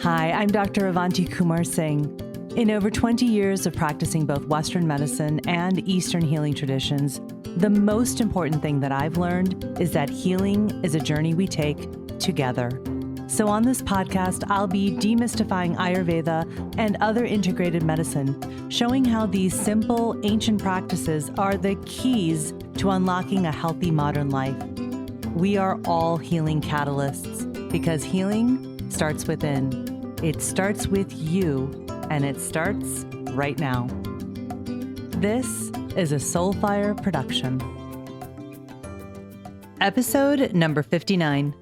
Hi, I'm Dr. Avanti Kumar Singh. In over 20 years of practicing both Western medicine and Eastern healing traditions, the most important thing that I've learned is that healing is a journey we take together. So on this podcast, I'll be demystifying Ayurveda and other integrated medicine, showing how these simple, ancient practices are the keys to unlocking a healthy modern life. We are all healing catalysts because healing starts within. It starts with you, and it starts right now. This is a Soulfire production. Episode number 59.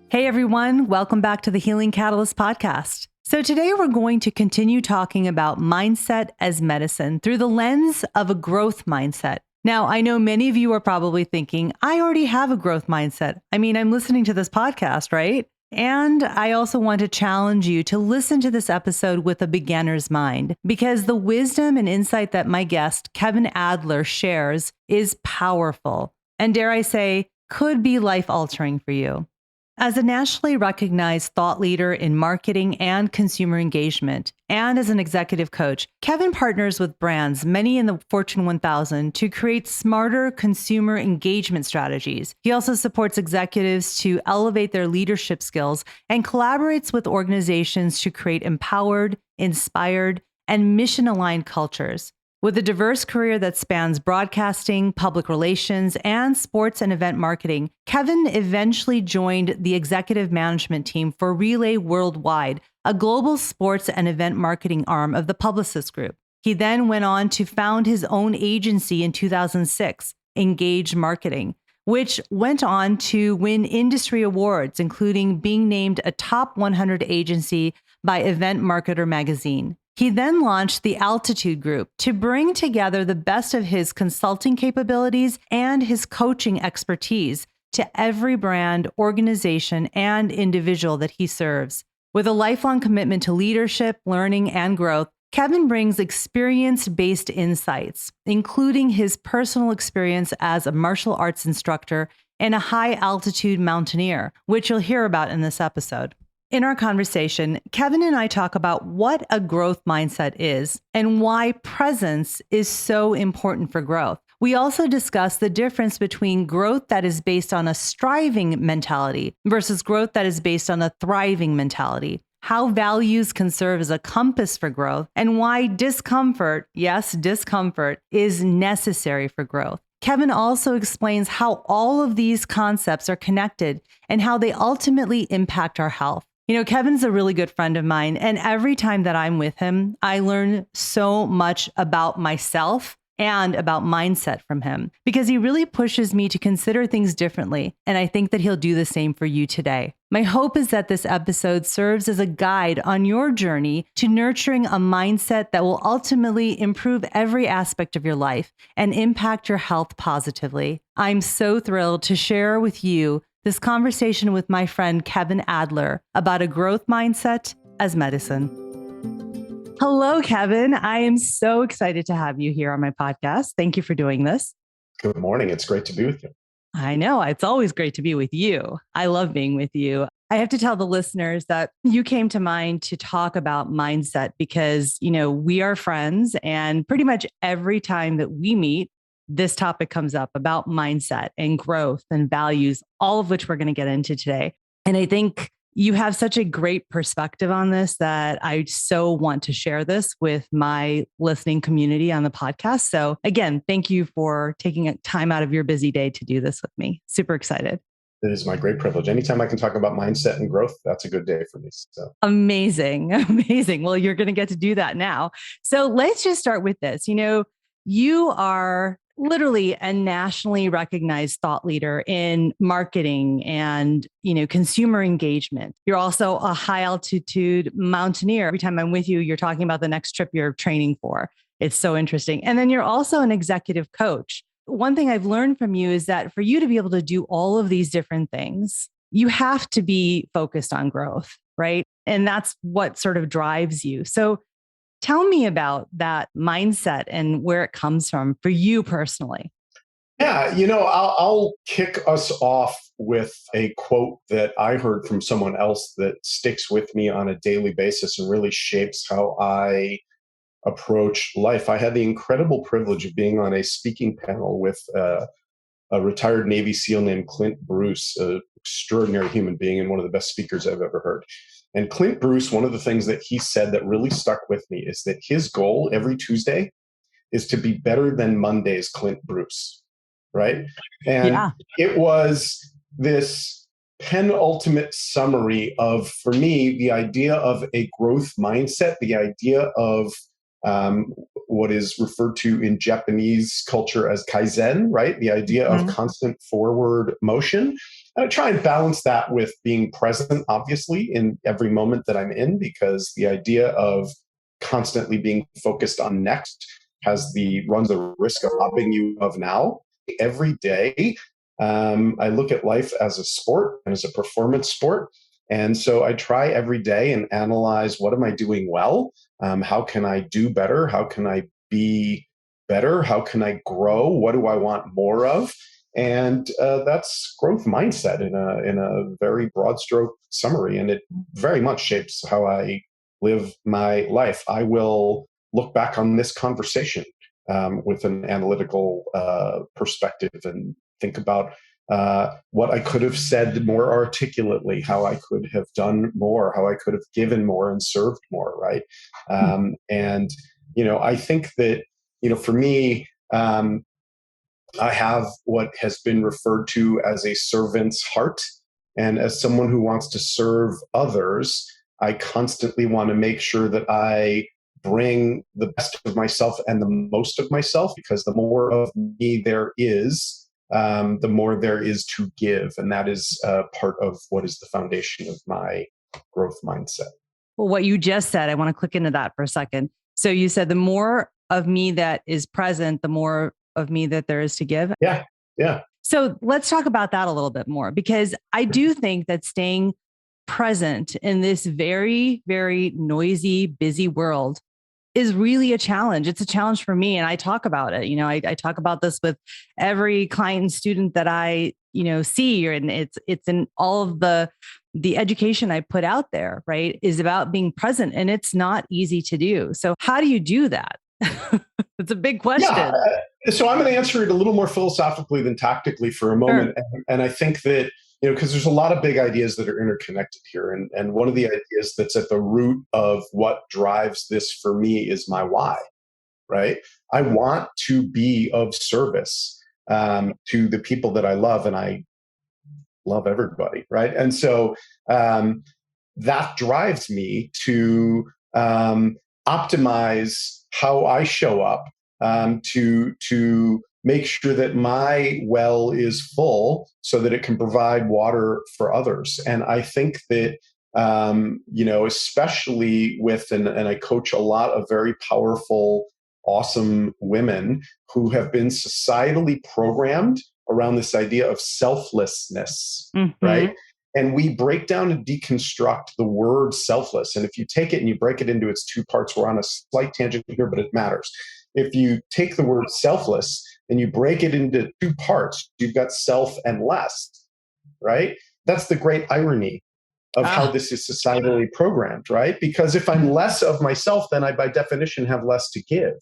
Hey everyone, welcome back to the Healing Catalyst podcast. So today we're going to continue talking about mindset as medicine through the lens of a growth mindset. Now, I know many of you are probably thinking, I already have a growth mindset. I mean, I'm listening to this podcast, right? And I also want to challenge you to listen to this episode with a beginner's mind, because the wisdom and insight that my guest, Kevin Adler, shares is powerful and, dare I say, could be life-altering for you. As a nationally recognized thought leader in marketing and consumer engagement, and as an executive coach, Kevin partners with brands, many in the Fortune 1000, to create smarter consumer engagement strategies. He also supports executives to elevate their leadership skills and collaborates with organizations to create empowered, inspired, and mission-aligned cultures. With a diverse career that spans broadcasting, public relations, and sports and event marketing, Kevin eventually joined the executive management team for Relay Worldwide, a global sports and event marketing arm of the Publicis Group. He then went on to found his own agency in 2006, Engage Marketing, which went on to win industry awards, including being named a top 100 agency by Event Marketer magazine. He then launched the Altitude Group to bring together the best of his consulting capabilities and his coaching expertise to every brand, organization, and individual that he serves. With a lifelong commitment to leadership, learning, and growth, Kevin brings experience-based insights, including his personal experience as a martial arts instructor and a high-altitude mountaineer, which you'll hear about in this episode. In our conversation, Kevin and I talk about what a growth mindset is and why presence is so important for growth. We also discuss the difference between growth that is based on a striving mentality versus growth that is based on a thriving mentality, how values can serve as a compass for growth, and why discomfort, yes, discomfort, is necessary for growth. Kevin also explains how all of these concepts are connected and how they ultimately impact our health. You know, Kevin's a really good friend of mine, and every time that I'm with him, I learn so much about myself and about mindset from him, because he really pushes me to consider things differently, and I think that he'll do the same for you today. My hope is that this episode serves as a guide on your journey to nurturing a mindset that will ultimately improve every aspect of your life and impact your health positively. I'm so thrilled to share with you this conversation with my friend Kevin Adler about a growth mindset as medicine. Hello, Kevin. I am so excited to have you here on my podcast. Thank you for doing this. Good morning. It's great to be with you. I know. It's always great to be with you. I love being with you. I have to tell the listeners that you came to mind to talk about mindset because, you know, we are friends, and pretty much every time that we meet, this topic comes up about mindset and growth and values, all of which we're going to get into today. And I think you have such a great perspective on this that I so want to share this with my listening community on the podcast. So again, thank you for taking time out of your busy day to do this with me. Super excited. It is my great privilege. Anytime I can talk about mindset and growth, that's a good day for me. So amazing. Amazing. Well, you're going to get to do that now. So let's just start with this. You know, you are literally a nationally recognized thought leader in marketing and, you know, consumer engagement. You're also a high altitude mountaineer. Every time I'm with you, you're talking about the next trip you're training for. It's so interesting. And then you're also an executive coach. One thing I've learned from you is that for you to be able to do all of these different things, you have to be focused on growth, right? And that's what sort of drives you. So tell me about that mindset and where it comes from for you personally. Yeah, I'll kick us off with a quote that I heard from someone else that sticks with me on a daily basis and really shapes how I approach life. I had the incredible privilege of being on a speaking panel with a retired Navy SEAL named Clint Bruce, an extraordinary human being and one of the best speakers I've ever heard. And Clint Bruce, one of the things that he said that really stuck with me is that his goal every Tuesday is to be better than Monday's Clint Bruce, right? And Yeah. it was this penultimate summary of, for me, the idea of a growth mindset, the idea of what is referred to in Japanese culture as kaizen, right? The idea of constant forward motion. And I try and balance that with being present, obviously, in every moment that I'm in, because the idea of constantly being focused on next runs the risk of robbing you of now. Every day, I look at life as a sport and as a performance sport. And so I try every day and analyze, what am I doing well? How can I do better? How can I be better? How can I grow? What do I want more of? And that's growth mindset in a very broad stroke summary. And it very much shapes how I live my life. I will look back on this conversation with an analytical perspective and think about what I could have said more articulately, how I could have done more, how I could have given more and served more, right? And, I think that, for me, I have what has been referred to as a servant's heart. And as someone who wants to serve others, I constantly want to make sure that I bring the best of myself and the most of myself, because the more of me there is, the more there is to give. And that is part of what is the foundation of my growth mindset. Well, what you just said, I want to click into that for a second. So you said the more of me that is present, the more of me that there is to give. Yeah. Yeah. So let's talk about that a little bit more, because I do think that staying present in this very, very noisy, busy world is really a challenge. It's a challenge for me. And I talk about it. I talk about this with every client and student that I, see, and it's in all of the education I put out there, right, is about being present, and it's not easy to do. So how do you do that? It's a big question. Yeah. So I'm going to answer it a little more philosophically than tactically for a moment. Sure. And I think that, because there's a lot of big ideas that are interconnected here. And one of the ideas that's at the root of what drives this for me is my why, right? I want to be of service to the people that I love, and I love everybody, right? And so that drives me to optimize how I show up, to make sure that my well is full so that it can provide water for others. And I think that especially with, and I coach a lot of very powerful, awesome women who have been societally programmed around this idea of selflessness, right? And we break down and deconstruct the word selfless. And if you take it and you break it into its two parts, we're on a slight tangent here, but it matters. If you take the word selfless and you break it into two parts, you've got self and less, right? That's the great irony of how this is societally programmed, right? Because if I'm less of myself, then I, by definition, have less to give,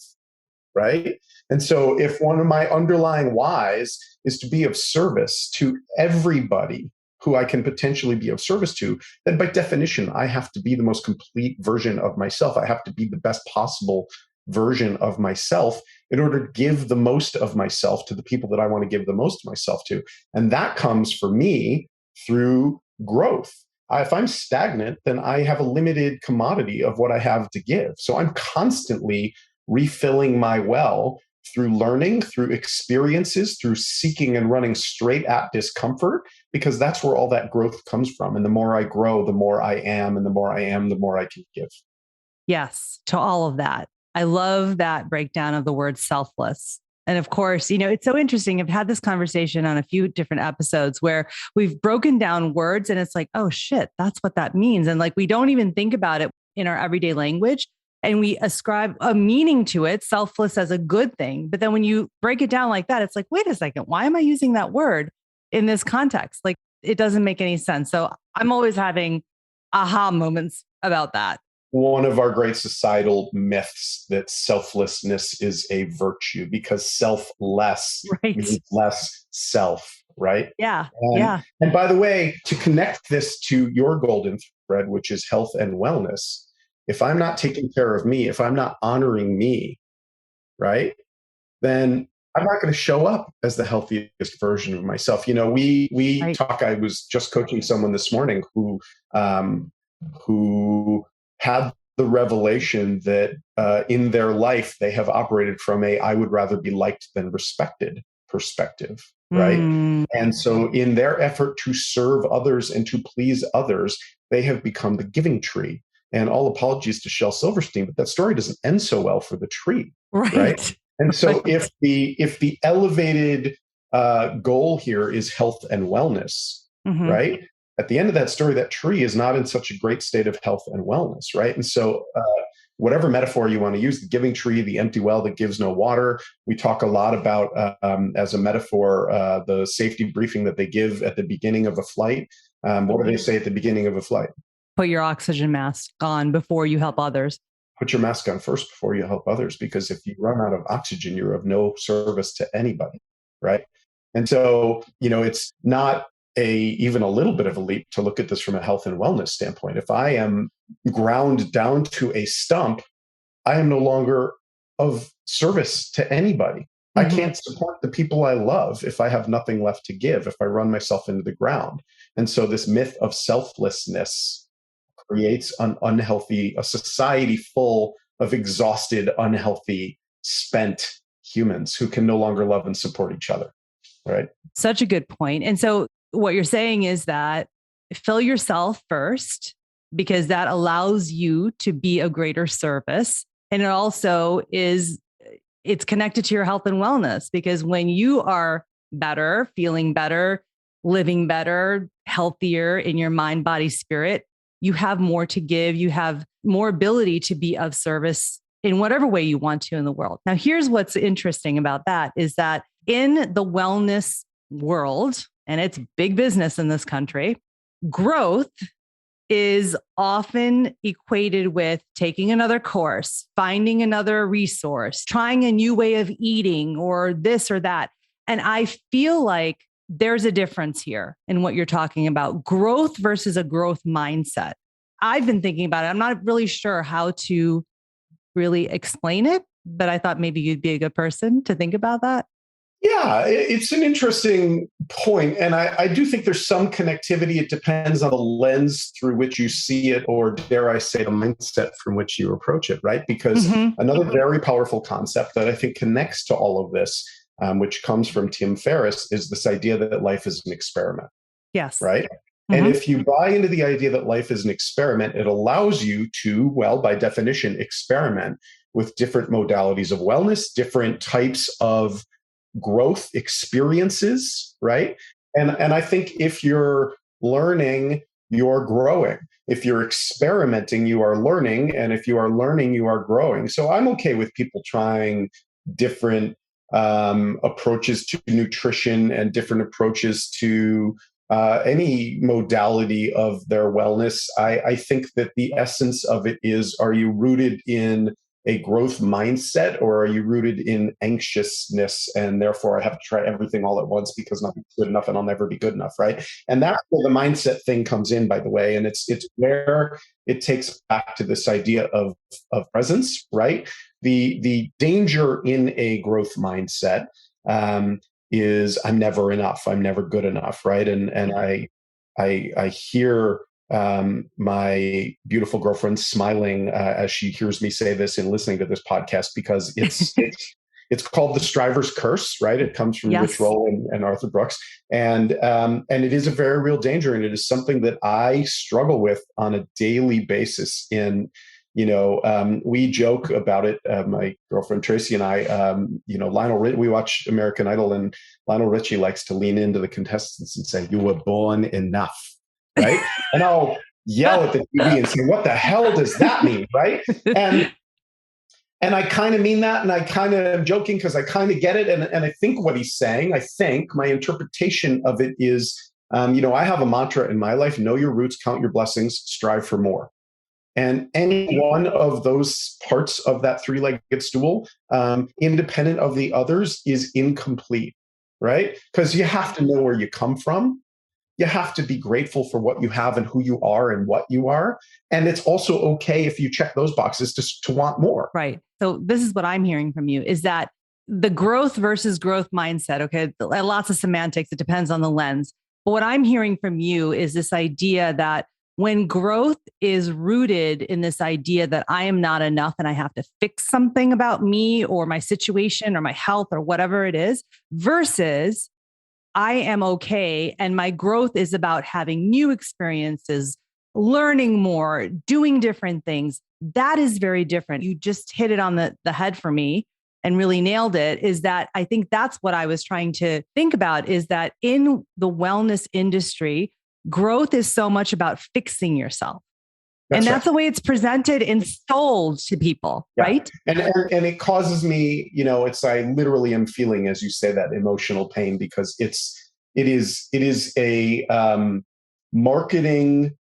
right? And so if one of my underlying whys is to be of service to everybody who I can potentially be of service to, then by definition, I have to be the most complete version of myself. I have to be the best possible version of myself in order to give the most of myself to the people that I want to give the most of myself to. And that comes for me through growth. If I'm stagnant, then I have a limited commodity of what I have to give. So I'm constantly refilling my well through learning, through experiences, through seeking and running straight at discomfort, because that's where all that growth comes from. And the more I grow, the more I am, and the more I am, the more I can give. Yes, to all of that. I love that breakdown of the word selfless. And of course, it's so interesting. I've had this conversation on a few different episodes where we've broken down words and it's like, oh shit, that's what that means. And like, we don't even think about it in our everyday language, and we ascribe a meaning to it, selfless as a good thing. But then when you break it down like that, it's like, wait a second, why am I using that word in this context? Like, it doesn't make any sense. So I'm always having aha moments about that. One of our great societal myths that selflessness is a virtue because selfless Right. means less self, right? Yeah. And, Yeah. and by the way, to connect this to your golden thread, which is health and wellness, if I'm not taking care of me, if I'm not honoring me, right, then I'm not going to show up as the healthiest version of myself. You know, we Right. talk. I was just coaching someone this morning who had the revelation that in their life they have operated from a "I would rather be liked than respected" perspective, right? And so, in their effort to serve others and to please others, they have become the giving tree. And all apologies to Shel Silverstein, but that story doesn't end so well for the tree, right? Right. And so, Right. if the elevated goal here is health and wellness, right? At the end of that story, that tree is not in such a great state of health and wellness, right? And so, whatever metaphor you want to use, the giving tree, the empty well that gives no water. We talk a lot about, as a metaphor, the safety briefing that they give at the beginning of a flight. What do they say at the beginning of a flight? Put your oxygen mask on before you help others. Put your mask on first before you help others, because if you run out of oxygen, you're of no service to anybody, right? And so, you know, it's not even a little bit of a leap to look at this from a health and wellness standpoint. If I am ground down to a stump, I am no longer of service to anybody. I can't support the people I love if I have nothing left to give, if I run myself into the ground. And so this myth of selflessness creates a society full of exhausted, unhealthy, spent humans who can no longer love and support each other, right? Such a good point. And so what you're saying is that fill yourself first, because that allows you to be a greater service. And it also it's connected to your health and wellness, because when you are better, feeling better, living better, healthier in your mind, body, spirit, you have more to give. You have more ability to be of service in whatever way you want to in the world. Now, here's what's interesting about that is that in the wellness world, and it's big business in this country, growth is often equated with taking another course, finding another resource, trying a new way of eating, or this or that. And I feel like there's a difference here in what you're talking about, growth versus a growth mindset. I've been thinking about it. I'm not really sure how to really explain it, but I thought maybe you'd be a good person to think about that. Yeah, it's an interesting point. And I do think there's some connectivity. It depends on the lens through which you see it, or dare I say, the mindset from which you approach it, right? Because another very powerful concept that I think connects to all of this, which comes from Tim Ferriss, is this idea that life is an experiment. Yes. Right? And if you buy into the idea that life is an experiment, it allows you to, well, by definition, experiment with different modalities of wellness, different types of growth experiences, right? And I think if you're learning, you're growing. If you're experimenting, you are learning. And if you are learning, you are growing. So I'm okay with people trying different approaches to nutrition and different approaches to any modality of their wellness. I think that the essence of it is, are you rooted in a growth mindset, or are you rooted in anxiousness and therefore I have to try everything all at once because nothing's good enough and I'll never be good enough, right? And that's where the mindset thing comes in, by the way. And it's where it takes back to this idea of presence, right? The danger in a growth mindset is I'm never enough, I'm never good enough, right? And I hear my beautiful girlfriend smiling as she hears me say this and listening to this podcast, because it's called the striver's curse, right? It comes from Rich Roll and Arthur Brooks, and it is a very real danger, and it is something that I struggle with on a daily basis. We joke about it. My girlfriend Tracy and I, we watch American Idol, and Lionel Richie likes to lean into the contestants and say, "You were born enough." Right? And I'll yell at the TV and say, "What the hell does that mean?" Right? And And I kind of mean that. And I kind of am joking because I kind of get it. And I think what he's saying, I think my interpretation of it is, I have a mantra in my life: know your roots, count your blessings, strive for more. And any one of those parts of that three-legged stool, independent of the others, is incomplete, right? Because you have to know where you come from. You have to be grateful for what you have and who you are and what you are. And it's also okay if you check those boxes to want more. Right. So this is what I'm hearing from you is that the growth versus growth mindset. Okay. Lots of semantics. It depends on the lens. But what I'm hearing from you is this idea that when growth is rooted in this idea that I am not enough and I have to fix something about me or my situation or my health or whatever it is, versus I am okay. And my growth is about having new experiences, learning more, doing different things. That is very different. You just hit it on the head for me and really nailed it. Is that I think that's what I was trying to think about, is that in the wellness industry, growth is so much about fixing yourself. That's right. The way it's presented and sold to people, yeah. Right? And it causes me, I literally am feeling, as you say, that emotional pain, because it is a marketing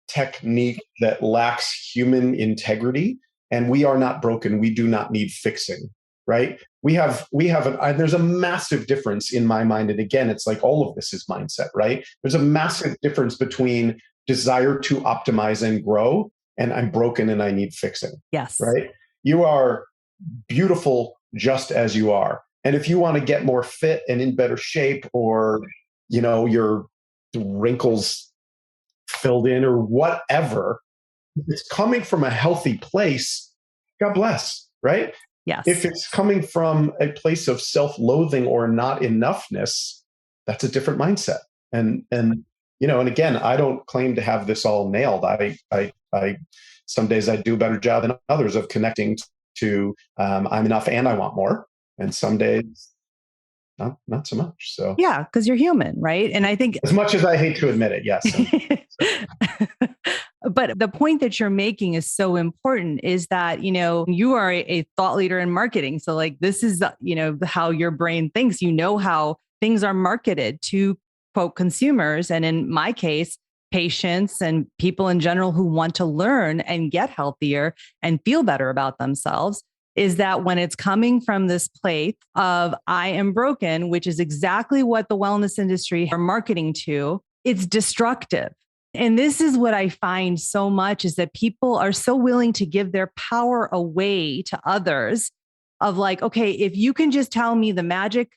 technique that lacks human integrity. And we are not broken. We do not need fixing, right? There's a massive difference in my mind. And again, it's like all of this is mindset, right? There's a massive difference between desire to optimize and grow, and I'm broken and I need fixing. Yes. Right? You are beautiful just as you are. And if you want to get more fit and in better shape, or, your wrinkles filled in or whatever, if it's coming from a healthy place, God bless, right? Yes. If it's coming from a place of self-loathing or not enoughness, that's a different mindset. And again, I don't claim to have this all nailed. I some days I do a better job than others of connecting to I'm enough and I want more. And some days not so much. So yeah, because you're human, right? And I think, as much as I hate to admit it, yes. But the point that you're making is so important, is that, you are a thought leader in marketing. So like, this is, how your brain thinks, how things are marketed to quote consumers. And in my case, patients and people in general who want to learn and get healthier and feel better about themselves, is that when it's coming from this place of I am broken, which is exactly what the wellness industry are marketing to, it's destructive. And this is what I find so much, is that people are so willing to give their power away to others, of like, okay, if you can just tell me the magic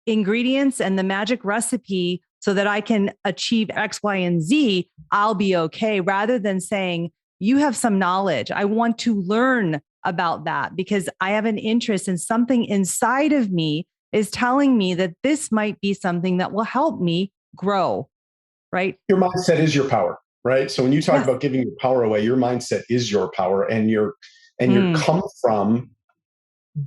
ingredients and the magic recipe so that I can achieve X, Y, and Z, I'll be okay. Rather than saying, you have some knowledge. I want to learn about that because I have an interest in something inside of me is telling me that this might be something that will help me grow. Right? Your mindset is your power, right? So when you talk about giving your power away, your mindset is your power, and your come from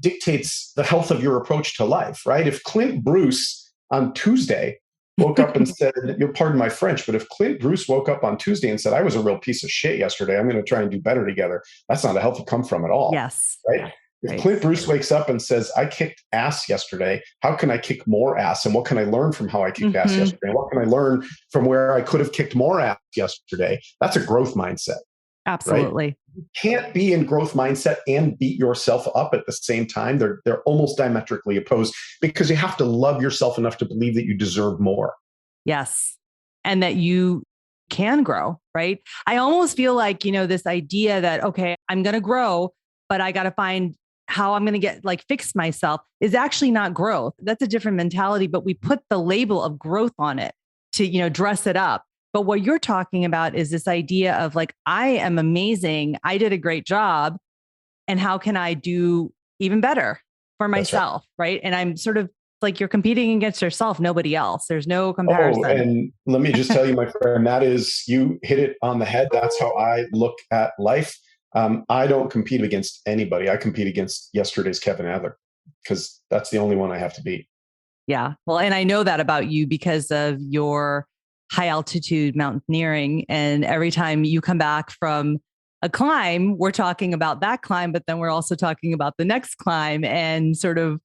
dictates the health of your approach to life, right? If Clint Bruce on Tuesday woke up and said, you'll pardon my French, but if Clint Bruce woke up on Tuesday and said, I was a real piece of shit yesterday, I'm going to try and do better together, that's not a healthy come from at all. Yes. Right? If Clint Bruce wakes up and says, I kicked ass yesterday, how can I kick more ass? And what can I learn from how I kicked ass yesterday? What can I learn from where I could have kicked more ass yesterday? That's a growth mindset. Absolutely. Right? You can't be in growth mindset and beat yourself up at the same time. They're almost diametrically opposed, because you have to love yourself enough to believe that you deserve more. Yes. And that you can grow, right? I almost feel like, this idea that, okay, I'm going to grow, but I got to find how I'm going to fix myself, is actually not growth. That's a different mentality, but we put the label of growth on it to, dress it up. But what you're talking about is this idea of like, I am amazing. I did a great job. And how can I do even better for myself? Right. And I'm sort of like, you're competing against yourself, nobody else. There's no comparison. Oh, and let me just tell you, my friend, that is, you hit it on the head. That's how I look at life. I don't compete against anybody. I compete against yesterday's Kevin Adler, because that's the only one I have to beat. Yeah. Well, and I know that about you because of your high altitude mountaineering. And every time you come back from a climb, we're talking about that climb, but then we're also talking about the next climb and sort of,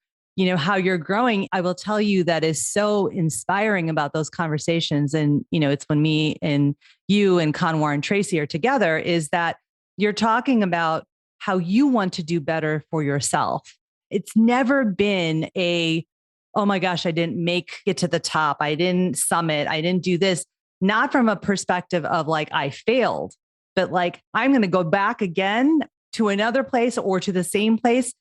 how you're growing. I will tell you that is so inspiring about those conversations. And, it's when me and you and Conwar and Tracy are together, is that you're talking about how you want to do better for yourself. It's never been oh my gosh, I didn't make it to the top. I didn't summit. I didn't do this. Not from a perspective of like, I failed, but like, I'm going to go back again to another place or to the same place.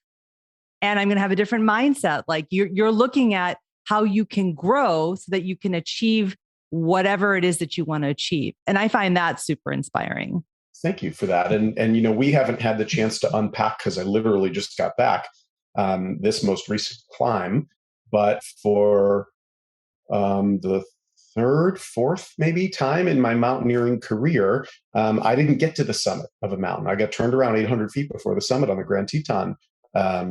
And I'm going to have a different mindset. Like you're looking at how you can grow so that you can achieve whatever it is that you want to achieve. And I find that super inspiring. Thank you for that. And we haven't had the chance to unpack because I literally just got back this most recent climb. But for the third, fourth, maybe time in my mountaineering career, I didn't get to the summit of a mountain. I got turned around 800 feet before the summit on the Grand Teton, a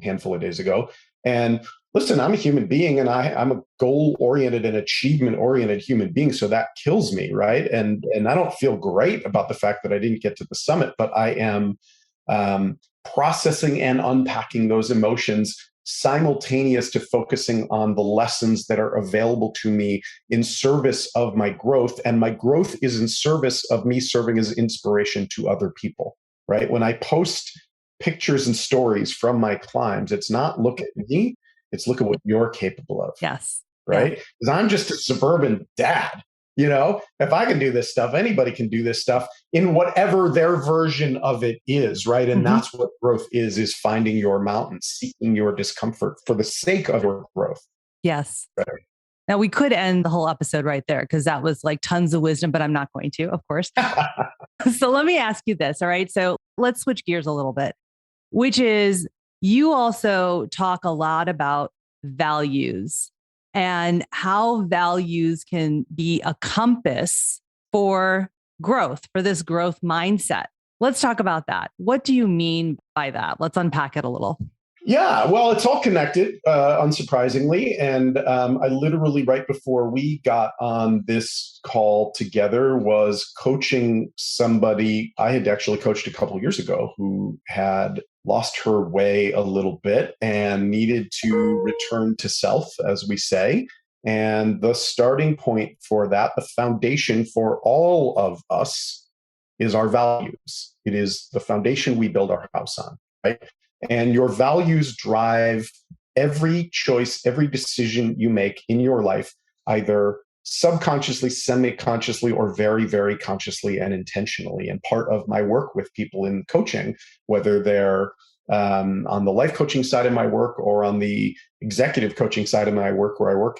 handful of days ago. And listen, I'm a human being, and I'm a goal-oriented and achievement-oriented human being. So that kills me, right? And I don't feel great about the fact that I didn't get to the summit, but I am processing and unpacking those emotions simultaneous to focusing on the lessons that are available to me in service of my growth. And my growth is in service of me serving as inspiration to other people, right? When I post pictures and stories from my climbs, it's not look at me, it's look at what you're capable of. Yes. Right? Because I'm just a suburban dad. If I can do this stuff, anybody can do this stuff in whatever their version of it is, right? And that's what growth is finding your mountain, seeking your discomfort for the sake of your growth. Yes. Right. Now we could end the whole episode right there because that was like tons of wisdom, but I'm not going to, of course. So let me ask you this. All right. So let's switch gears a little bit, which is you also talk a lot about values and how values can be a compass for growth, for this growth mindset. Let's talk about that. What do you mean by that? Let's unpack it a little. Yeah, well, it's all connected, unsurprisingly. And I literally, right before we got on this call together, was coaching somebody I had actually coached a couple of years ago who had lost her way a little bit and needed to return to self, as we say. And the starting point for that, the foundation for all of us, is our values. It is the foundation we build our house on, right? And your values drive every choice, every decision you make in your life, either subconsciously, semi-consciously, or very, very consciously and intentionally. And part of my work with people in coaching, whether they're on the life coaching side of my work or on the executive coaching side of my work, where I work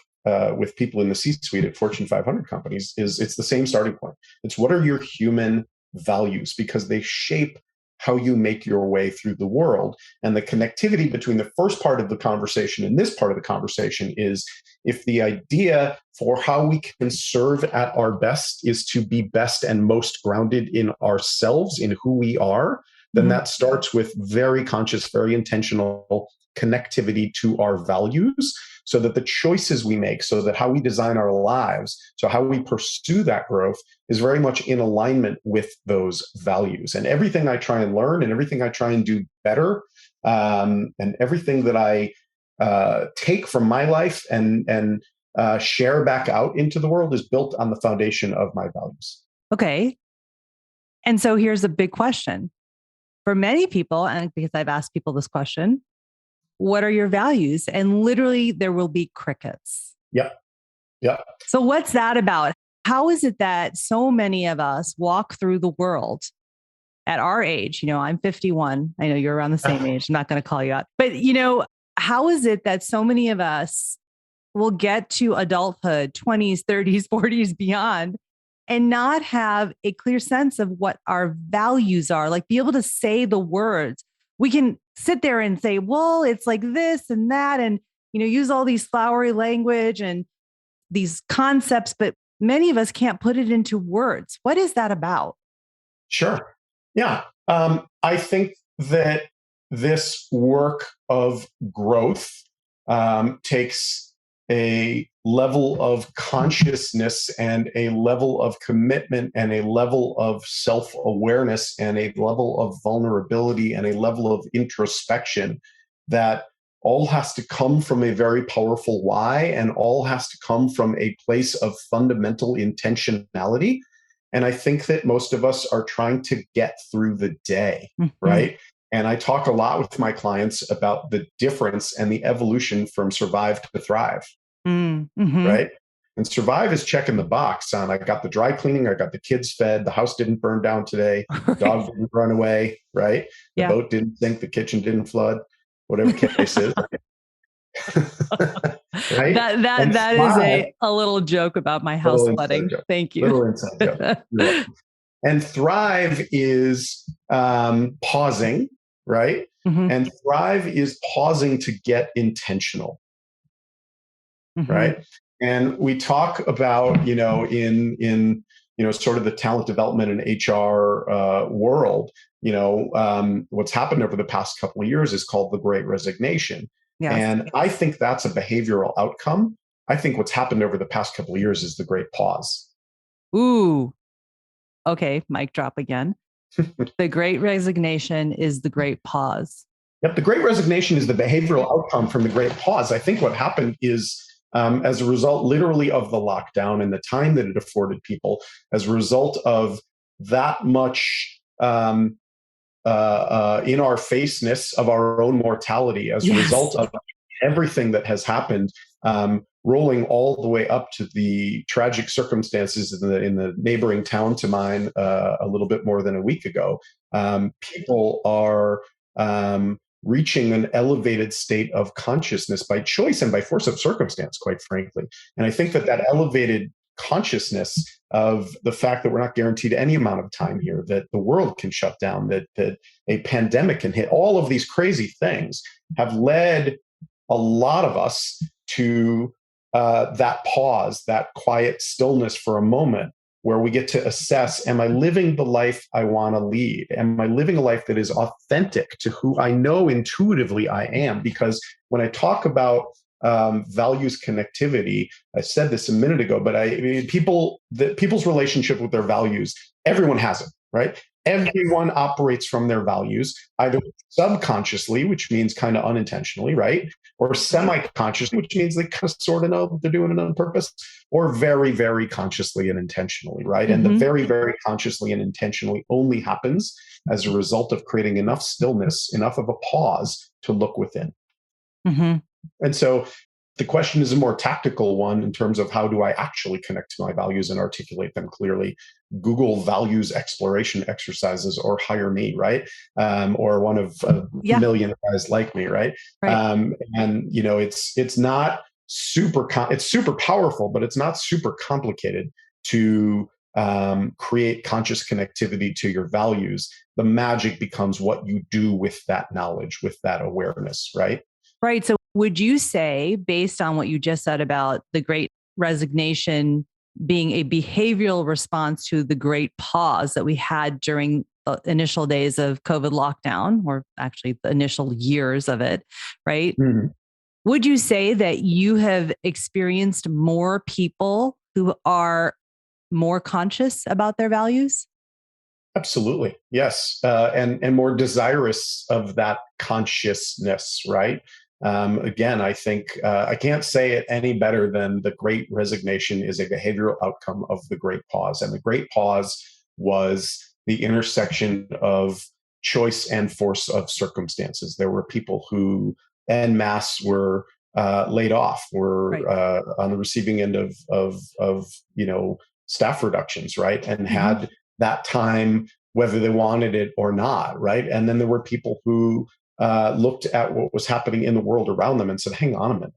with people in the C-suite at Fortune 500 companies, it's the same starting point. It's what are your human values, because they shape how you make your way through the world. And the connectivity between the first part of the conversation and this part of the conversation is, if the idea for how we can serve at our best is to be best and most grounded in ourselves, in who we are, then that starts with very conscious, very intentional connectivity to our values, so that the choices we make, so that how we design our lives, so how we pursue that growth is very much in alignment with those values. And everything I try and learn and everything I try and do better, and everything that I take from my life and share back out into the world is built on the foundation of my values. Okay. And so here's a big question. For many people, and because I've asked people this question, what are your values? And literally there will be crickets. Yep. Yep. So what's that about? How is it that so many of us walk through the world at our age? I'm 51. I know you're around the same age. I'm not going to call you out. But, how is it that so many of us will get to adulthood, 20s, 30s, 40s, beyond, and not have a clear sense of what our values are? Like, be able to say the words. We can sit there and say, well, it's like this and that, and, use all these flowery language and these concepts, but many of us can't put it into words. What is that about? Sure. Yeah. I think that this work of growth takes a level of consciousness and a level of commitment and a level of self-awareness and a level of vulnerability and a level of introspection that all has to come from a very powerful why, and all has to come from a place of fundamental intentionality. And I think that most of us are trying to get through the day, Mm-hmm. right? And I talk a lot with my clients about the difference and the evolution from survive to thrive, Mm-hmm. right? And survive is checking the box on I got the dry cleaning, I got the kids fed, the house didn't burn down today, the Right. dog didn't run away, right? The Yeah. boat didn't sink, the kitchen didn't flood, whatever case is, right? And That is thrive, a little joke about my house little inside flooding. joke, Thank you. little inside joke. You're welcome. And thrive is pausing, right? Hmm. And thrive is pausing to get intentional, Hmm. right? And we talk about, in sort of the talent development and HR world, what's happened over the past couple of years is called the Great Resignation. Yes. And I think that's a behavioral outcome. I think what's happened over the past couple of years is the Great Pause. Ooh. Okay. Mic drop again. The Great Resignation is the Great Pause. Yep, the Great Resignation is the behavioral outcome from the Great Pause. I think what happened is, as a result, literally, of the lockdown and the time that it afforded people, as a result of that much in our faceness of our own mortality, as a Yes. result of everything that has happened, rolling all the way up to the tragic circumstances in the neighboring town to mine a little bit more than a week ago. People are reaching an elevated state of consciousness by choice and by force of circumstance, quite frankly. And I think that that elevated consciousness of the fact that we're not guaranteed any amount of time here, that the world can shut down, that a pandemic can hit, all of these crazy things have led a lot of us to that pause, that quiet stillness for a moment where we get to assess, am I living the life I want to lead? Am I living a life that is authentic to who I know intuitively I am? Because when I talk about values connectivity, I said this a minute ago, but people's relationship with their values, everyone has it, right? Everyone operates from their values, either subconsciously, which means kind of unintentionally, right? Or semi-consciously, which means they kind of sort of know that they're doing it on purpose, or very, very consciously and intentionally, right? And the Mm-hmm. very, very consciously and intentionally only happens as a result of creating enough stillness, enough of a pause to look within. Mm-hmm. And so the question is a more tactical one in terms of how do I actually connect to my values and articulate them clearly. Google values exploration exercises or hire me, right? Or one of a Yeah. million guys like me, right? Right. And it's not it's super powerful, but it's not super complicated to create conscious connectivity to your values. The magic becomes what you do with that knowledge, with that awareness, right? Right. So would you say, based on what you just said about the Great Resignation being a behavioral response to the great pause that we had during the initial days of COVID lockdown, or actually the initial years of it, right? Mm-hmm. Would you say that you have experienced more people who are more conscious about their values? Absolutely, yes, and more desirous of that consciousness, right? Again, I think I can't say it any better than the Great Resignation is a behavioral outcome of the Great Pause, and the Great Pause was the intersection of choice and force of circumstances. There were people who, en masse, were laid off, were Right. on the receiving end of staff reductions, right, and Mm-hmm. had that time whether they wanted it or not, right? And then there were people who looked at what was happening in the world around them and said, hang on a minute,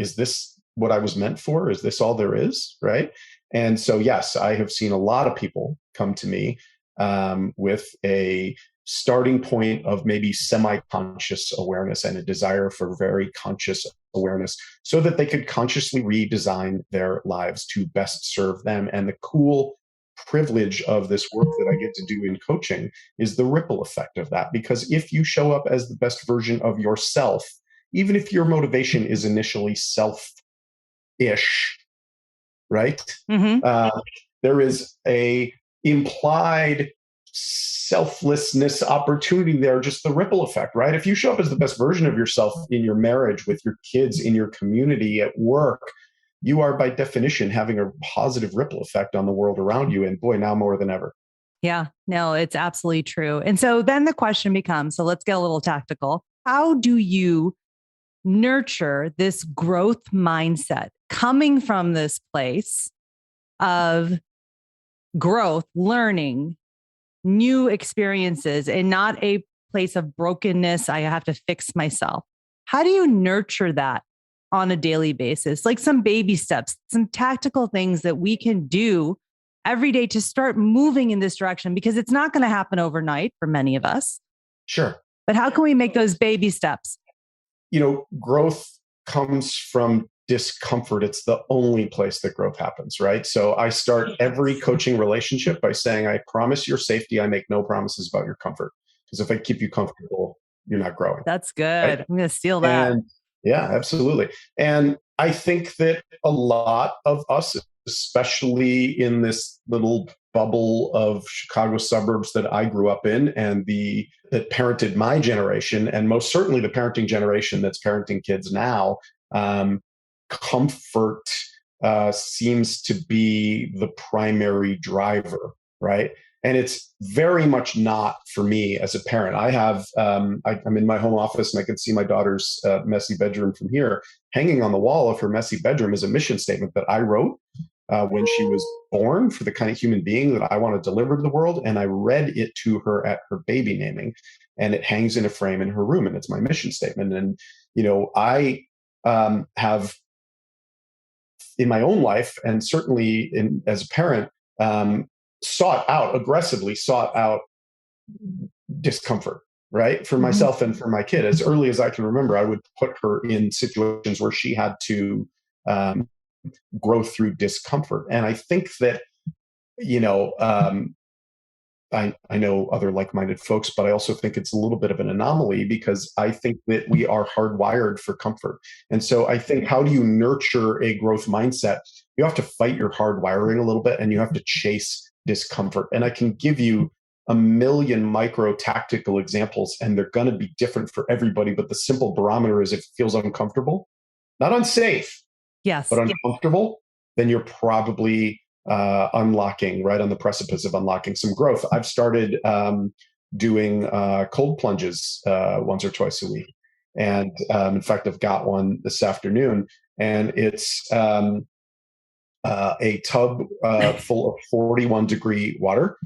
is this what I was meant for? Is this all there is, right? And so, yes, I have seen a lot of people come to me with a starting point of maybe semi-conscious awareness and a desire for very conscious awareness so that they could consciously redesign their lives to best serve them. And the cool privilege of this work that I get to do in coaching is the ripple effect of that. Because if you show up as the best version of yourself even if your motivation is initially self-ish, right? Mm-hmm. There is a implied selflessness opportunity there, just the ripple effect, right? If you show up as the best version of yourself in your marriage, with your kids, in your community, at work, you are by definition having a positive ripple effect on the world around you. And boy, now more than ever. Yeah, no, it's absolutely true. And so then the question becomes, so let's get a little tactical. How do you nurture this growth mindset coming from this place of growth, learning, new experiences, and not a place of brokenness? I have to fix myself. How do you nurture that on a daily basis? Like some baby steps, some tactical things that we can do every day to start moving in this direction, because it's not going to happen overnight for many of us. Sure. But how can we make those baby steps? Growth comes from discomfort. It's the only place that growth happens, right? So I start every coaching relationship by saying, I promise your safety. I make no promises about your comfort. Because if I keep you comfortable, you're not growing. That's good. Right? I'm going to steal that. And yeah, absolutely. And I think that a lot of us, especially in this little bubble of Chicago suburbs that I grew up in, and that parented my generation, and most certainly the parenting generation that's parenting kids now, comfort seems to be the primary driver, right? And it's very much not for me as a parent. I have, I'm in my home office and I can see my daughter's messy bedroom from here. Hanging on the wall of her messy bedroom is a mission statement that I wrote when she was born, for the kind of human being that I want to deliver to the world. And I read it to her at her baby naming, and it hangs in a frame in her room, and it's my mission statement. And, I have in my own life, and certainly as a parent, aggressively sought out discomfort, right? For myself and for my kid. As early as I can remember, I would put her in situations where she had to grow through discomfort. And I think that, I know other like-minded folks, but I also think it's a little bit of an anomaly, because I think that we are hardwired for comfort. And so I think, how do you nurture a growth mindset? You have to fight your hardwiring a little bit, and you have to chase discomfort. And I can give you a million micro tactical examples, and they're going to be different for everybody. But the simple barometer is, if it feels uncomfortable, not unsafe, yes, but uncomfortable, then you're probably unlocking, right on the precipice of unlocking some growth. I've started doing cold plunges once or twice a week. And in fact, I've got one this afternoon, and it's a tub full of 41-degree water.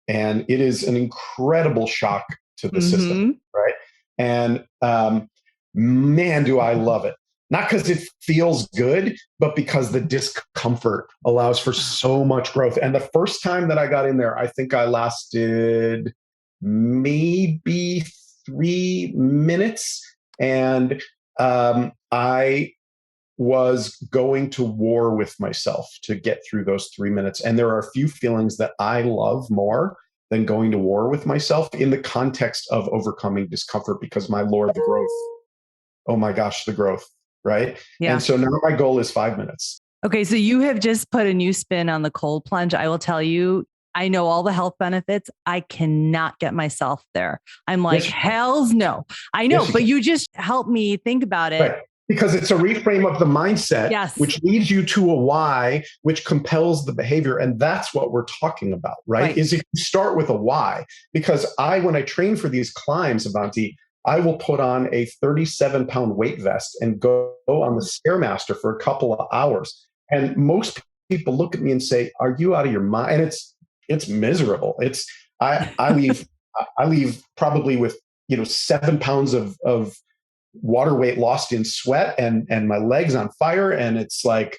And it is an incredible shock to the system, right? And man, do I love it. Not because it feels good, but because the discomfort allows for so much growth. And the first time that I got in there, I think I lasted maybe 3 minutes. And I was going to war with myself to get through those 3 minutes. And there are a few feelings that I love more than going to war with myself in the context of overcoming discomfort, because my Lord, the growth. Oh my gosh, the growth. Right. Yeah. And so now my goal is 5 minutes. Okay. So you have just put a new spin on the cold plunge. I will tell you, I know all the health benefits. I cannot get myself there. I'm like, hells no. I know, but you just help me think about it. Right. Because it's a reframe of the mindset, which leads you to a why, which compels the behavior. And that's what we're talking about, right? Is if you start with a why. Because when I train for these climbs, Avanti, I will put on a 37-pound weight vest and go on the Stairmaster for a couple of hours. And most people look at me and say, "Are you out of your mind?" And it's miserable. I leave probably with 7 pounds of water weight lost in sweat, and my legs on fire, and it's like,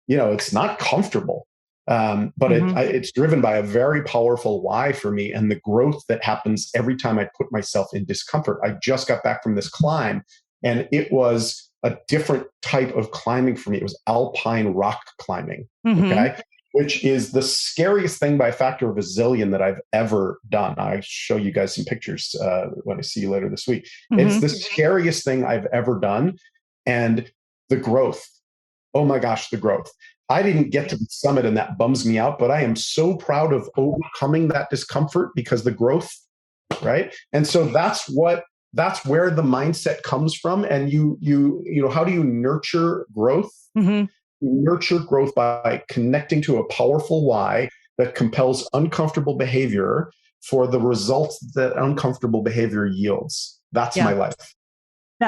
it's not comfortable. But it's driven by a very powerful why for me, and the growth that happens every time I put myself in discomfort. I just got back from this climb, and it was a different type of climbing for me. It was alpine rock climbing. Okay. which is the scariest thing by a factor of a zillion that I've ever done. I show you guys some pictures when I see you later this week. It's the scariest thing I've ever done. And the growth, oh my gosh, the growth. I didn't get to the summit and that bums me out, but I am so proud of overcoming that discomfort because the growth, right? And so that's where the mindset comes from. And you know, how do you nurture growth? You nurture growth by connecting to a powerful why that compels uncomfortable behavior for the results that uncomfortable behavior yields. That's my life.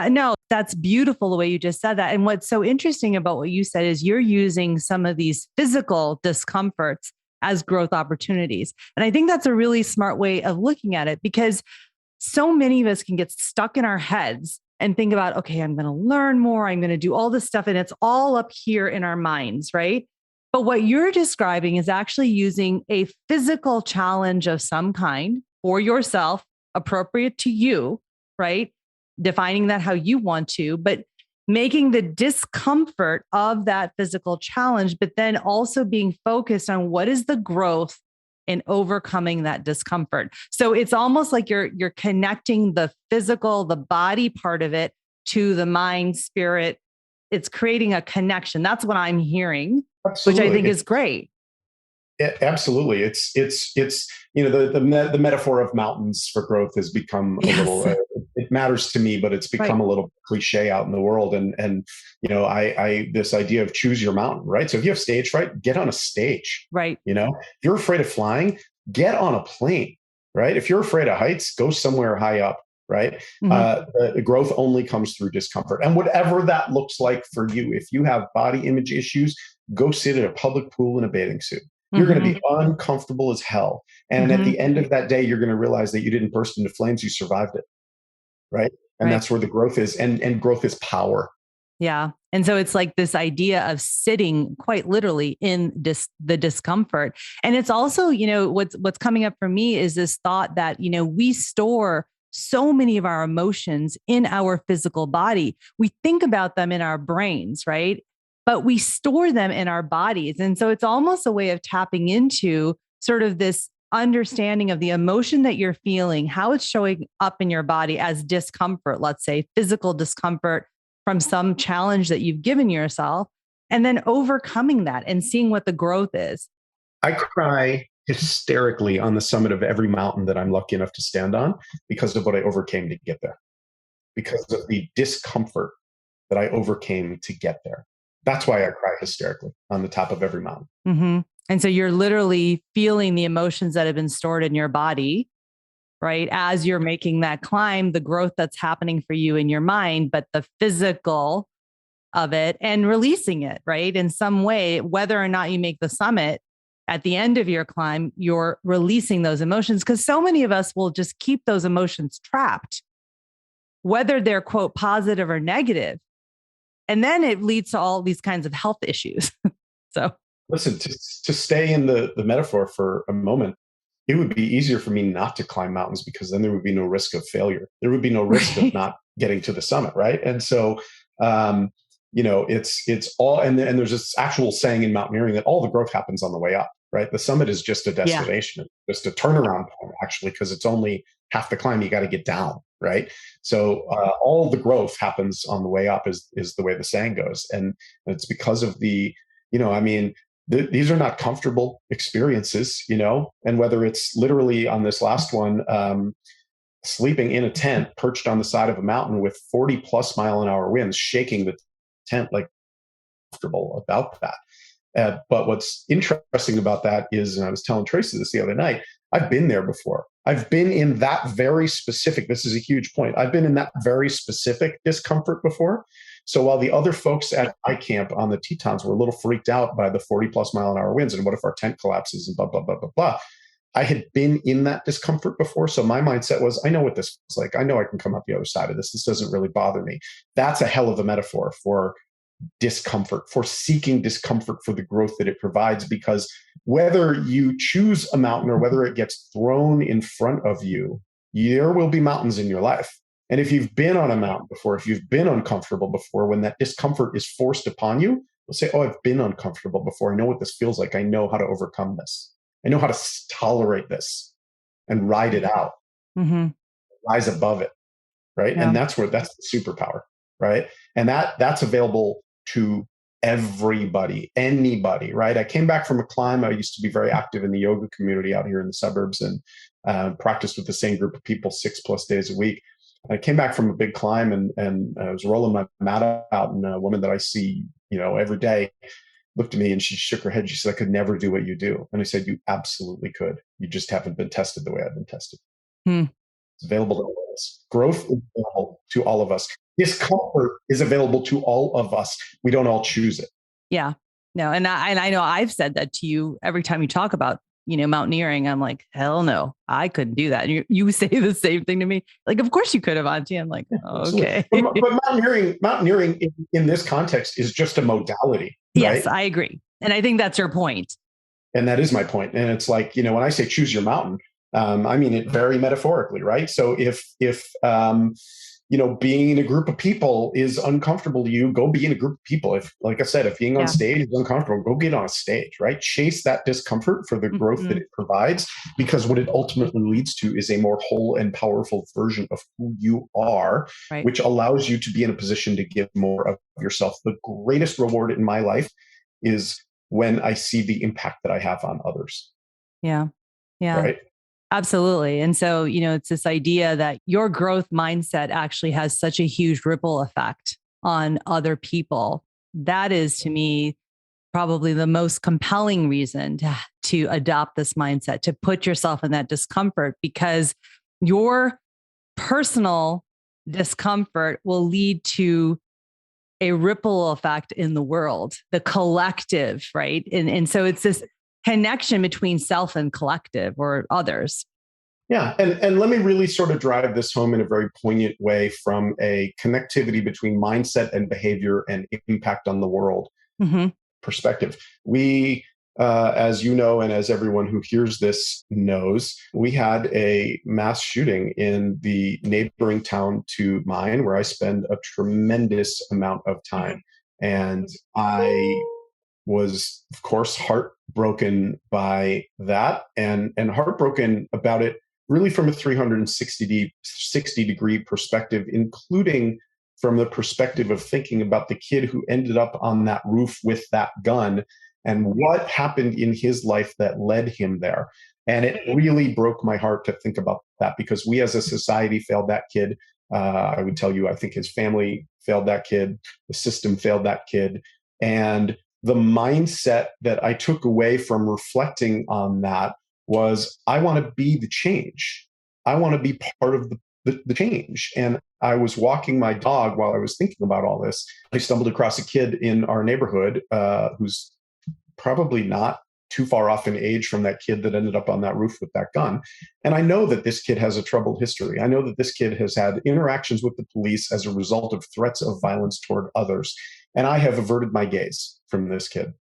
No, that's beautiful the way you just said that. And what's so interesting about what you said is you're using some of these physical discomforts as growth opportunities. And I think that's a really smart way of looking at it, because so many of us can get stuck in our heads and think about, okay, I'm going to learn more. I'm going to do all this stuff. And it's all up here in our minds, right? But what you're describing is actually using a physical challenge of some kind for yourself, appropriate to you, right? Defining that how you want to, but making the discomfort of that physical challenge, but then also being focused on what is the growth in overcoming that discomfort. So it's almost like you're connecting the physical, the body part of it to the mind, spirit. It's creating a connection. That's what I'm hearing, which I think is great. Absolutely. It's you know, the metaphor of mountains for growth has become a little, it matters to me, but it's become a little cliche out in the world. And you know, I this idea of choose your mountain, right? So if you have stage fright, get on a stage, right? You know, if you're afraid of flying, get on a plane, right? If you're afraid of heights, go somewhere high up, right? The growth only comes through discomfort, and whatever that looks like for you. If you have body image issues, go sit in a public pool in a bathing suit. You're going to be uncomfortable as hell. And at the end of that day, you're going to realize that you didn't burst into flames. You survived it. Right. And that's where the growth is. And growth is power. Yeah. And so it's like this idea of sitting quite literally in the discomfort. And it's also, you know, what's coming up for me is this thought that, you know, we store so many of our emotions in our physical body. We think about them in our brains, right? But we store them in our bodies. And so it's almost a way of tapping into sort of this understanding of the emotion that you're feeling, how it's showing up in your body as discomfort, let's say physical discomfort from some challenge that you've given yourself, and then overcoming that and seeing what the growth is. I cry hysterically on the summit of every mountain that I'm lucky enough to stand on because of what I overcame to get there, because of the discomfort that I overcame to get there. That's why I cry hysterically on the top of every mountain. And so you're literally feeling the emotions that have been stored in your body, right? As you're making that climb, the growth that's happening for you in your mind, but the physical of it and releasing it, right? In some way, whether or not you make the summit, at the end of your climb, you're releasing those emotions, because so many of us will just keep those emotions trapped, whether they're, quote, positive or negative. And then it leads to all these kinds of health issues. So listen, to stay in the metaphor for a moment, it would be easier for me not to climb mountains because then there would be no risk of failure. There would be no risk of not getting to the summit, right? And so, you know, it's all, and there's this actual saying in mountaineering that all the growth happens on the way up, right? The summit is just a destination, just a turnaround point, actually, because it's only half the climb. You got to get down, right? So all the growth happens on the way up is the way the saying goes. And it's because of the, you know, I mean, these are not comfortable experiences, you know, and whether it's literally on this last one, sleeping in a tent perched on the side of a mountain with 40 plus mile an hour winds, shaking the tent, like comfortable about that. But what's interesting about that is, and I was telling Tracy this the other night, I've been there before. I've been in that very specific, this is a huge point. I've been in that very specific discomfort before. So while the other folks at my camp on the Tetons were a little freaked out by the 40 plus mile an hour winds and what if our tent collapses and blah, blah, blah, blah, blah. I had been in that discomfort before. So my mindset was, I know what this feels like. I know I can come out the other side of this. This doesn't really bother me. That's a hell of a metaphor for discomfort, for seeking discomfort for the growth that it provides, because whether you choose a mountain or whether it gets thrown in front of you, there will be mountains in your life. And if you've been on a mountain before, if you've been uncomfortable before, when that discomfort is forced upon you, They'll say, oh, I've been uncomfortable before. I know what this feels like. I know how to overcome this. I know how to tolerate this and ride it out, Mm-hmm. rise above it. Right. Yeah. And that's the superpower. Right. And that's available to everybody, anybody. Right. I came back from a climb. I used to be very active in the yoga community out here in the suburbs and practiced with the same group of people 6+ days a week. I came back from a big climb and I was rolling my mat out, and a woman that I see, every day looked at me and she shook her head. She said, I could never do what you do. And I said, you absolutely could. You just haven't been tested the way I've been tested. Hmm. It's available to all of us. Growth is available to all of us. Discomfort is available to all of us. We don't all choose it. Yeah. No. And I know I've said that to you every time you talk about, mountaineering. I'm like, hell no, I couldn't do that. And you say the same thing to me. Like, of course you could have, Auntie. I'm like, oh, okay. But mountaineering in this context is just a modality. Yes, right? I agree. And I think that's your point. And that is my point. And it's like, when I say choose your mountain, I mean it very metaphorically, right? So if being in a group of people is uncomfortable to you, go be in a group of people. If, like I said, if being on stage is uncomfortable, go get on a stage, right? Chase that discomfort for the growth that it provides, because what it ultimately leads to is a more whole and powerful version of who you are, which allows you to be in a position to give more of yourself. The greatest reward in my life is when I see the impact that I have on others. Yeah. Yeah. Right. Absolutely. And so, it's this idea that your growth mindset actually has such a huge ripple effect on other people. That is, to me, probably the most compelling reason to adopt this mindset, to put yourself in that discomfort, because your personal discomfort will lead to a ripple effect in the world, the collective, right? And so it's this connection between self and collective or others. Yeah. And let me really sort of drive this home in a very poignant way from a connectivity between mindset and behavior and impact on the world perspective. We, as you know, and as everyone who hears this knows, we had a mass shooting in the neighboring town to mine, where I spend a tremendous amount of time. And I was, of course, heartbroken by that, and heartbroken about it really from a 360-degree perspective, including from the perspective of thinking about the kid who ended up on that roof with that gun and what happened in his life that led him there. And it really broke my heart to think about that, because we as a society failed that kid. I would tell you, I think his family failed that kid. The system failed that kid. And the mindset that I took away from reflecting on that was, I want to be the change. I want to be part of the change. And I was walking my dog while I was thinking about all this. I stumbled across a kid in our neighborhood who's probably not too far off in age from that kid that ended up on that roof with that gun. And I know that this kid has a troubled history. I know that this kid has had interactions with the police as a result of threats of violence toward others. And I have averted my gaze from this kid.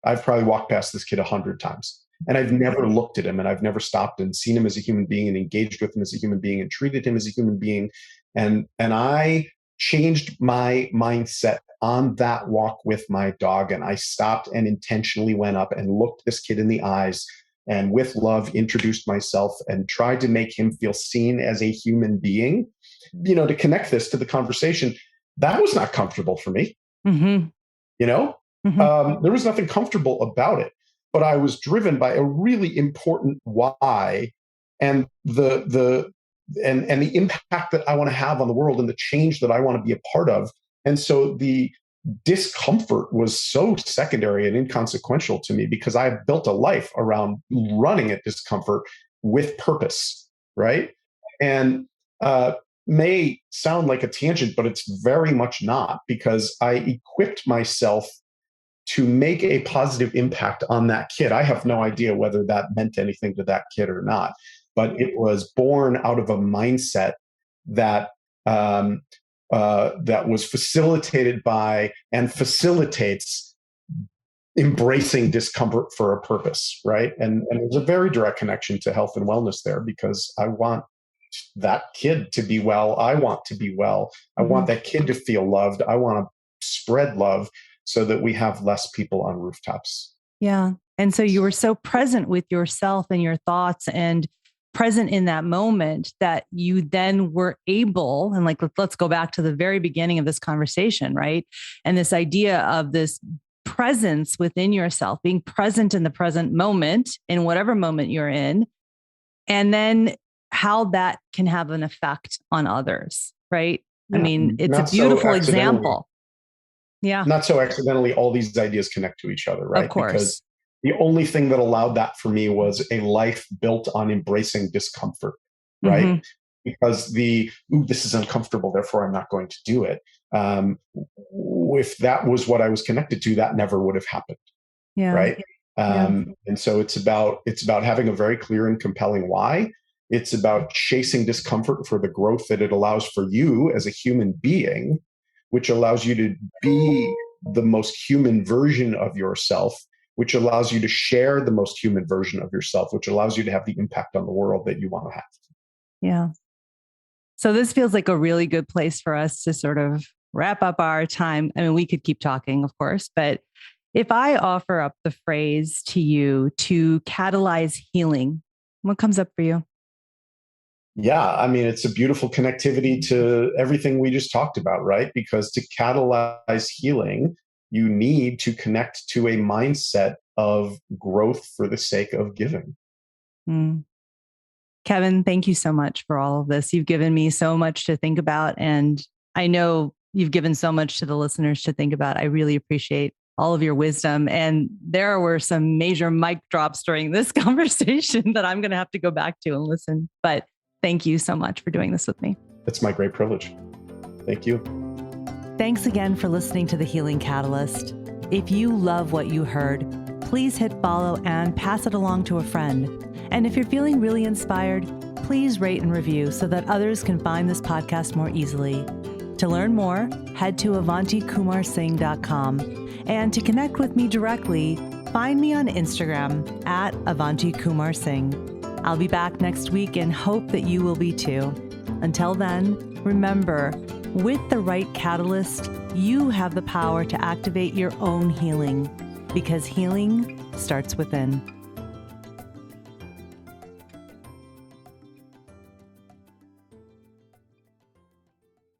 I've probably walked past this kid 100 times. And I've never looked at him, and I've never stopped and seen him as a human being and engaged with him as a human being and treated him as a human being. And I changed my mindset on that walk with my dog. And I stopped and intentionally went up and looked this kid in the eyes, and with love introduced myself and tried to make him feel seen as a human being. To connect this to the conversation, that was not comfortable for me. There was nothing comfortable about it, but I was driven by a really important why, and the impact that I want to have on the world and the change that I want to be a part of. And so the discomfort was so secondary and inconsequential to me, because I have built a life around running at discomfort with purpose, right? And may sound like a tangent, but it's very much not, because I equipped myself to make a positive impact on that kid. I have no idea whether that meant anything to that kid or not, but it was born out of a mindset that that was facilitated by and facilitates embracing discomfort for a purpose, right? And there's a very direct connection to health and wellness there, because I want that kid to be well. I want to be well. I want that kid to feel loved. I want to spread love. so that we have less people on rooftops. Yeah. And so you were so present with yourself and your thoughts and present in that moment that you then were able, and like, let's go back to the very beginning of this conversation, right? And this idea of this presence within yourself, being present in the present moment, in whatever moment you're in, and then how that can have an effect on others, right? Yeah. I mean, it's a beautiful example. Yeah. Not so accidentally, all these ideas connect to each other, right? Of course. Because the only thing that allowed that for me was a life built on embracing discomfort, right? Mm-hmm. Because this is uncomfortable, therefore I'm not going to do it. If that was what I was connected to, that never would have happened, right? And so it's about having a very clear and compelling why. It's about chasing discomfort for the growth that it allows for you as a human being, which allows you to be the most human version of yourself, which allows you to share the most human version of yourself, which allows you to have the impact on the world that you want to have. Yeah. So this feels like a really good place for us to sort of wrap up our time. I mean, we could keep talking, of course, but if I offer up the phrase to you to catalyze healing, what comes up for you? Yeah, I mean, it's a beautiful connectivity to everything we just talked about, right? Because to catalyze healing, you need to connect to a mindset of growth for the sake of giving. Kevin, thank you so much for all of this. You've given me so much to think about, and I know you've given so much to the listeners to think about. I really appreciate all of your wisdom. And there were some major mic drops during this conversation that I'm going to have to go back to and listen. But thank you so much for doing this with me. It's my great privilege. Thank you. Thanks again for listening to The Healing Catalyst. If you love what you heard, please hit follow and pass it along to a friend. And if you're feeling really inspired, please rate and review so that others can find this podcast more easily. To learn more, head to avantikumarsingh.com. And to connect with me directly, find me on Instagram at avantikumarsingh. I'll be back next week and hope that you will be too. Until then, remember, with the right catalyst, you have the power to activate your own healing, because healing starts within.